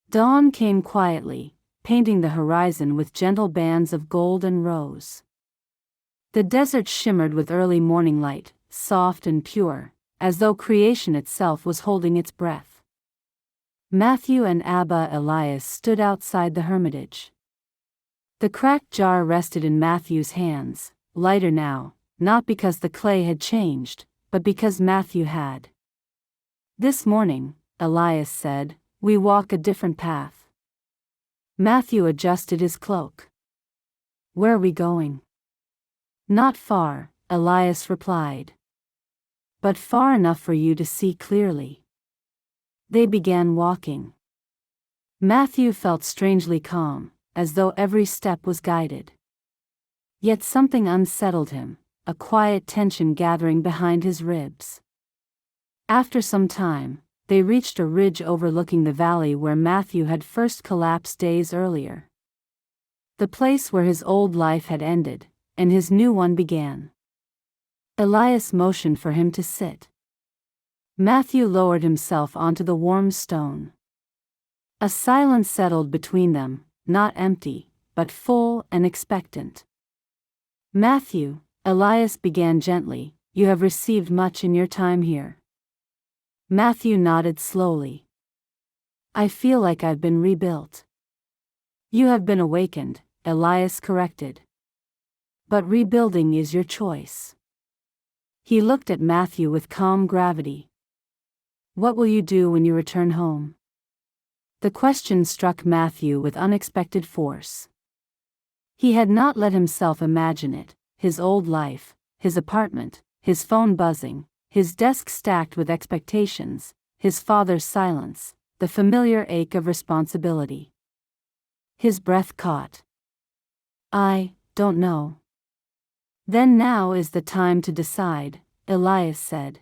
Dawn came quietly, painting the horizon with gentle bands of gold and rose. The desert shimmered with early morning light, soft and pure, as though creation itself was holding its breath. Matthew and Abba Elias stood outside the hermitage. The cracked jar rested in Matthew's hands, lighter now, not because the clay had changed, but because Matthew had. "This morning," Elias said, "we walk a different path." Matthew adjusted his cloak. "Where are we going?" "Not far," Elias replied. "But far enough for you to see clearly." They began walking. Matthew felt strangely calm, as though every step was guided. Yet something unsettled him, a quiet tension gathering behind his ribs. After some time, they reached a ridge overlooking the valley where Matthew had first collapsed days earlier. The place where his old life had ended, and his new one began. Elias motioned for him to sit. Matthew lowered himself onto the warm stone. A silence settled between them, not empty, but full and expectant. "Matthew," Elias began gently, "you have received much in your time here." Matthew nodded slowly. "I feel like I've been rebuilt." "You have been awakened," Elias corrected. "But rebuilding is your choice." He looked at Matthew with calm gravity. "What will you do when you return home?" The question struck Matthew with unexpected force. He had not let himself imagine it: his old life, his apartment, his phone buzzing, his desk stacked with expectations, his father's silence, the familiar ache of responsibility. His breath caught. "I don't know." "Then now is the time to decide," Elias said.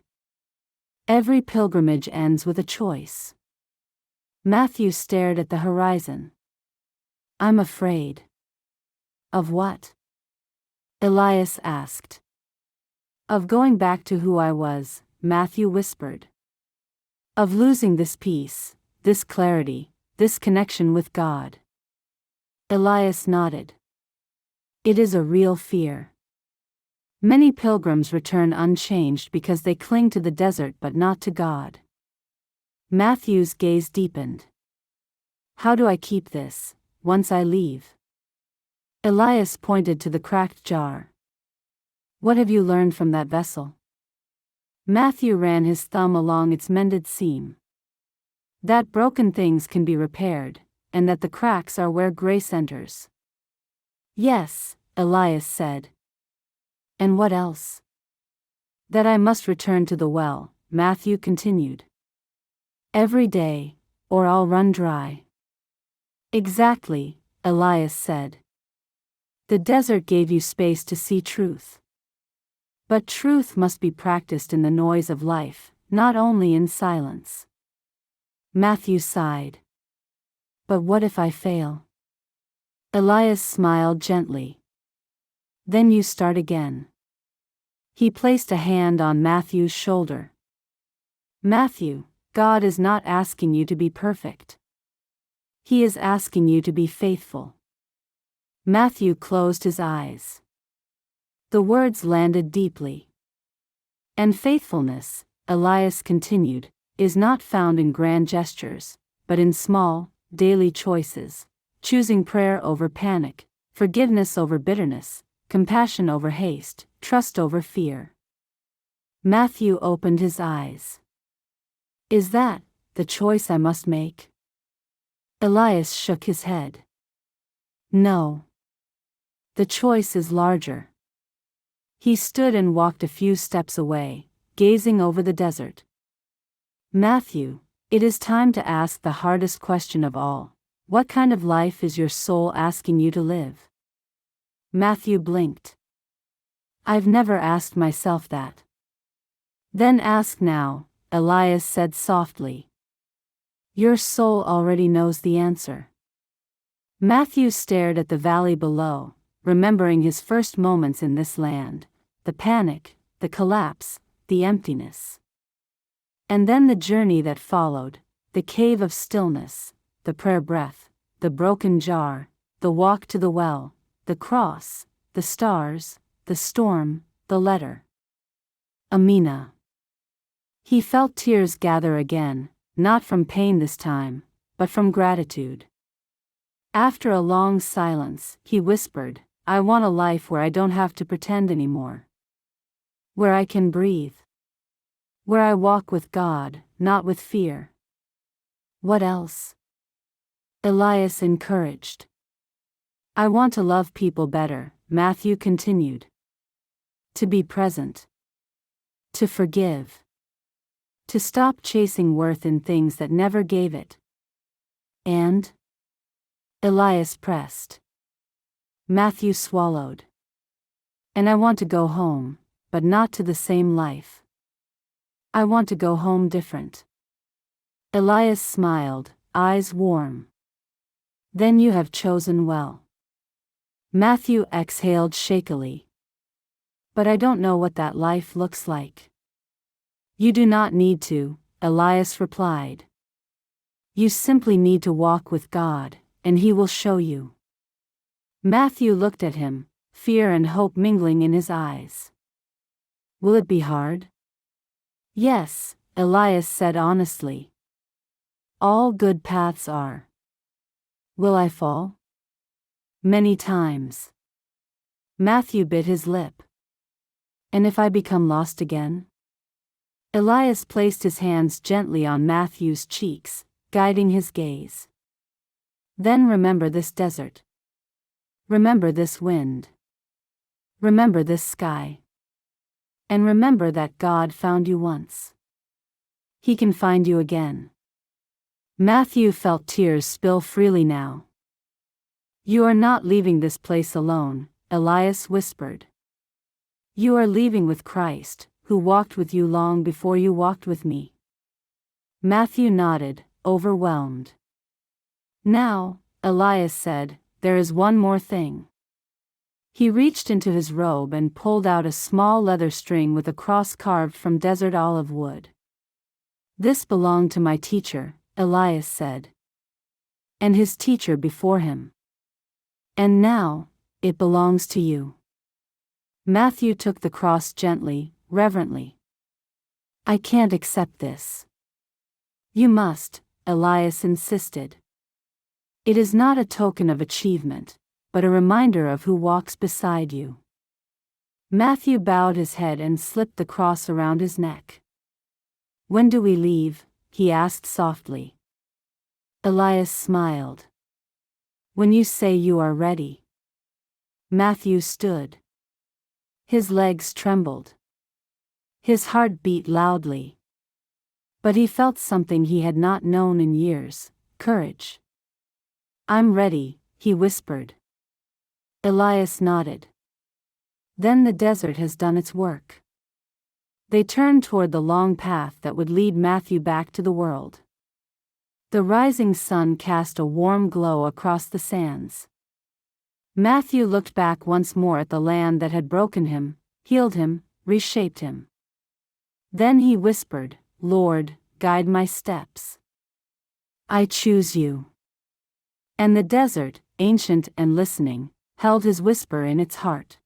"Every pilgrimage ends with a choice." Matthew stared at the horizon. "I'm afraid." "Of what?" Elias asked. "Of going back to who I was," Matthew whispered. "Of losing this peace, this clarity, this connection with God." Elias nodded. "It is a real fear." Many pilgrims return unchanged because they cling to the desert but not to God. Matthew's gaze deepened. "How do I keep this, once I leave?" Elias pointed to the cracked jar. "What have you learned from that vessel?" Matthew ran his thumb along its mended seam. "That broken things can be repaired, and that the cracks are where grace enters." "Yes," Elias said. "And what else?" "That I must return to the well," Matthew continued. "Every day, or I'll run dry." "Exactly," Elias said. "The desert gave you space to see truth. But truth must be practiced in the noise of life, not only in silence." Matthew sighed. "But what if I fail?" Elias smiled gently. "Then you start again." He placed a hand on Matthew's shoulder. "Matthew, God is not asking you to be perfect. He is asking you to be faithful." Matthew closed his eyes. The words landed deeply. "And faithfulness," Elias continued, "is not found in grand gestures, but in small, daily choices, choosing prayer over panic, forgiveness over bitterness, compassion over haste, trust over fear." Matthew opened his eyes. "Is that the choice I must make?" Elias shook his head. "No. The choice is larger." He stood and walked a few steps away, gazing over the desert. "Matthew, it is time to ask the hardest question of all. What kind of life is your soul asking you to live?" Matthew blinked. "I've never asked myself that." "Then ask now," Elias said softly. "Your soul already knows the answer." Matthew stared at the valley below, remembering his first moments in this land, the panic, the collapse, the emptiness. And then the journey that followed, the cave of stillness, the prayer breath, the broken jar, the walk to the well, the cross, the stars, the storm, the letter. Amina. He felt tears gather again, not from pain this time, but from gratitude. After a long silence, he whispered, I want a life where I don't have to pretend anymore. Where I can breathe. Where I walk with God, not with fear. What else? Elias encouraged. I want to love people better, Matthew continued. To be present. To forgive. To stop chasing worth in things that never gave it. And? Elias pressed. Matthew swallowed. And I want to go home, but not to the same life. I want to go home different. Elias smiled, eyes warm. Then you have chosen well. Matthew exhaled shakily. But I don't know what that life looks like. You do not need to, Elias replied. You simply need to walk with God, and He will show you. Matthew looked at him, fear and hope mingling in his eyes. Will it be hard? Yes, Elias said honestly. All good paths are. Will I fall? Many times. Matthew bit his lip. And if I become lost again? Elias placed his hands gently on Matthew's cheeks, guiding his gaze. Then remember this desert. Remember this wind. Remember this sky. And remember that God found you once. He can find you again. Matthew felt tears spill freely now. You are not leaving this place alone, Elias whispered. You are leaving with Christ, who walked with you long before you walked with me. Matthew nodded, overwhelmed. Now, Elias said, there is one more thing. He reached into his robe and pulled out a small leather string with a cross carved from desert olive wood. This belonged to my teacher, Elias said. And his teacher before him. And now, it belongs to you. Matthew took the cross gently, reverently. I can't accept this. You must, Elias insisted. It is not a token of achievement, but a reminder of who walks beside you. Matthew bowed his head and slipped the cross around his neck. When do we leave? He asked softly. Elias smiled. When you say you are ready. Matthew stood. His legs trembled. His heart beat loudly. But he felt something he had not known in years, courage. I'm ready, he whispered. Elias nodded. Then the desert has done its work. They turned toward the long path that would lead Matthew back to the world. The rising sun cast a warm glow across the sands. Matthew looked back once more at the land that had broken him, healed him, reshaped him. Then he whispered, Lord, guide my steps. I choose you. And the desert, ancient and listening, held his whisper in its heart.